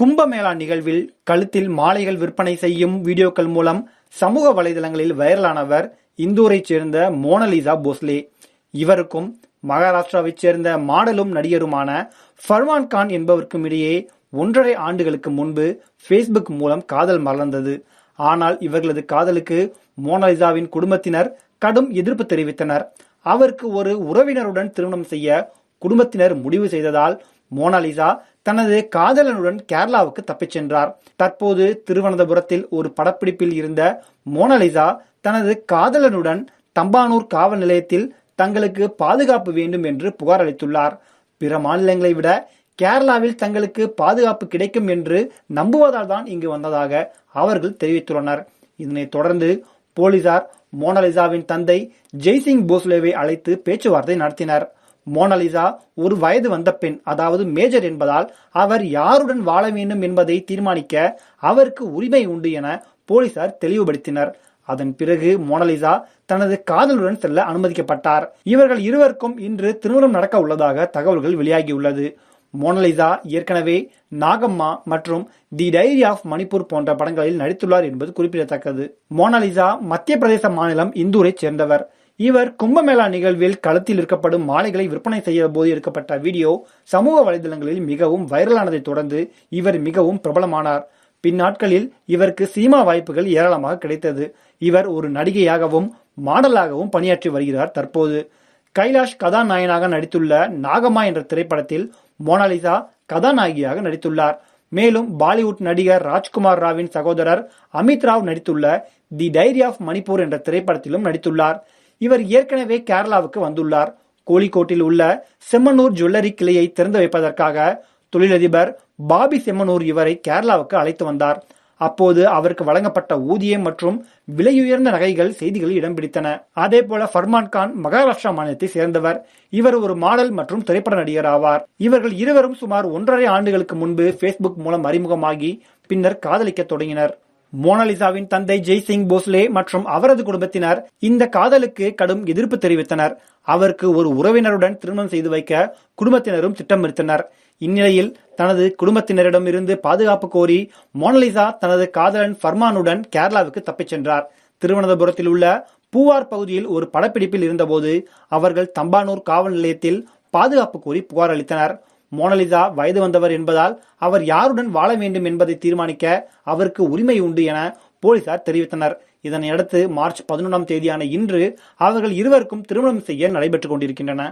கும்பமேளா நிகழ்வில் கழுத்தில் மாலைகள் விற்பனை செய்யும் வீடியோக்கள் மூலம் சமூக வலைதளங்களில் வைரலானவர் இந்தூரைச் சேர்ந்த மோனலிசா போஸ்லே. இவருக்கும் மகாராஷ்டிராவைச் சேர்ந்த மாடலும் நடிகருமான ஃபர்மான் கான் என்பவருக்கும் இடையே 1.5 ஆண்டுகளுக்கு முன்பு ஃபேஸ்புக் மூலம் காதல் மலர்ந்தது. ஆனால் இவர்களது காதலுக்கு மோனலிசாவின் குடும்பத்தினர் கடும் எதிர்ப்பு தெரிவித்தனர். அவருக்கு ஒரு உறவினருடன் திருமணம் செய்ய குடும்பத்தினர் முடிவு செய்ததால் மோனாலிசா தனது காதலனுடன் கேரளாவுக்கு தப்பிச் சென்றார். தற்போது திருவனந்தபுரத்தில் ஒரு படப்பிடிப்பில் இருந்த மோனாலிசா தனது காதலனுடன் தம்பானூர் காவல் நிலையத்தில் தங்களுக்கு பாதுகாப்பு வேண்டும் என்று புகார் அளித்துள்ளார். பிற மாநிலங்களை விட கேரளாவில் தங்களுக்கு பாதுகாப்பு கிடைக்கும் என்று நம்புவதால் தான் இங்கு வந்ததாக அவர்கள் தெரிவித்துள்ளனர். இதனைத் தொடர்ந்து போலீசார் மோனாலிசாவின் தந்தை ஜெய்சிங் போஸ்லேவை அழைத்து பேச்சுவார்த்தை நடத்தினர். மோனாலிசா ஒரு வயது வந்த பெண், அதாவது மேஜர் என்பதால் அவர் யாருடன் வாழ வேண்டும் என்பதை தீர்மானிக்க அவருக்கு உரிமை உண்டு என போலீசார் தெளிவுபடுத்தினர். அதன் பிறகு மோனாலிசா தனது காதலுடன் செல்ல அனுமதிக்கப்பட்டார். இவர்கள் இருவருக்கும் இன்று திருமணம் நடக்க உள்ளதாக தகவல்கள் வெளியாகியுள்ளது. மோனாலிசா ஏற்கனவே நாகம்மா மற்றும் தி டைரி ஆஃப் மணிப்பூர் போன்ற படங்களில் நடித்துள்ளார் என்பது குறிப்பிடத்தக்கது. மோனாலிசா மத்திய பிரதேச மாநிலம் இந்தூரைச் சேர்ந்தவர். இவர் கும்பமேளா நிகழ்வில் களத்தில் இருக்கப்படும் மாலைகளை விற்பனை செய்ய போது எடுக்கப்பட்ட வீடியோ சமூக வலைதளங்களில் மிகவும் வைரலானதை தொடர்ந்து இவர் மிகவும் பிரபலமானார். பின்னாட்களில் இவருக்கு சினிமா வாய்ப்புகள் ஏராளமாக கிடைத்தது. இவர் ஒரு நடிகையாகவும் மாடலாகவும் பணியாற்றி வருகிறார். தற்போது கைலாஷ் கதாநாயகனாக நடித்துள்ள நாகம்மா என்ற திரைப்படத்தில் மோனாலிசா கதாநாயகியாக நடித்துள்ளார். மேலும் பாலிவுட் நடிகர் ராஜ்குமார் ராவின் சகோதரர் அமித் ராவ் நடித்துள்ள தி டைரி ஆஃப் மணிப்பூர் என்ற திரைப்படத்திலும் நடித்துள்ளார். இவர் ஏற்கனவே கேரளாவுக்கு வந்துள்ளார். கோழிக்கோட்டில் உள்ள செம்மனூர் ஜுவல்லரி கிளையை திறந்து வைப்பதற்காக தொழிலதிபர் பாபி செம்மனூர் இவரை கேரளாவுக்கு அழைத்து வந்தார். அப்போது அவருக்கு வழங்கப்பட்ட ஊதியம் மற்றும் விலையுயர்ந்த நகைகள் செய்திகளில் இடம் பிடித்தன. அதே போல ஃபர்மான் கான் மகாராஷ்டிரா மாநிலத்தை சேர்ந்தவர். இவர் ஒரு மாடல் மற்றும் திரைப்பட நடிகர் ஆவார். இவர்கள் இருவரும் சுமார் 1.5 ஆண்டுகளுக்கு முன்பு ஃபேஸ்புக் மூலம் அறிமுகமாகி பின்னர் காதலிக்க தொடங்கினர். மோனாலிசாவின் தந்தை ஜெய்சிங் போஸ்லே மற்றும் அவரது குடும்பத்தினர் இந்த காதலுக்கு கடும் எதிர்ப்பு தெரிவித்தனர். அவருக்கு ஒரு உறவினருடன் திருமணம் செய்து வைக்க குடும்பத்தினரும் திட்டமிட்டனர். இந்நிலையில் தனது குடும்பத்தினரிடம் இருந்து பாதுகாப்பு கோரி மோனாலிசா தனது காதலன் ஃபர்மானுடன் கேரளாவுக்கு தப்பிச் சென்றார். திருவனந்தபுரத்தில் உள்ள பூவார் பகுதியில் ஒரு படப்பிடிப்பில் இருந்தபோது அவர்கள் தம்பானூர் காவல் நிலையத்தில் பாதுகாப்பு கோரி புகார் அளித்தனர். மோனாலிசா வயது வந்தவர் என்பதால் அவர் யாருடன் வாழ வேண்டும் என்பதை தீர்மானிக்க அவருக்கு உரிமை உண்டு என போலீசார் தெரிவித்தனர். இதனையடுத்து மார்ச் 11ஆம் தேதியான இன்று அவர்கள் இருவருக்கும் திருமணம் செய்ய நடைபெற்றுக் கொண்டிருக்கின்றன.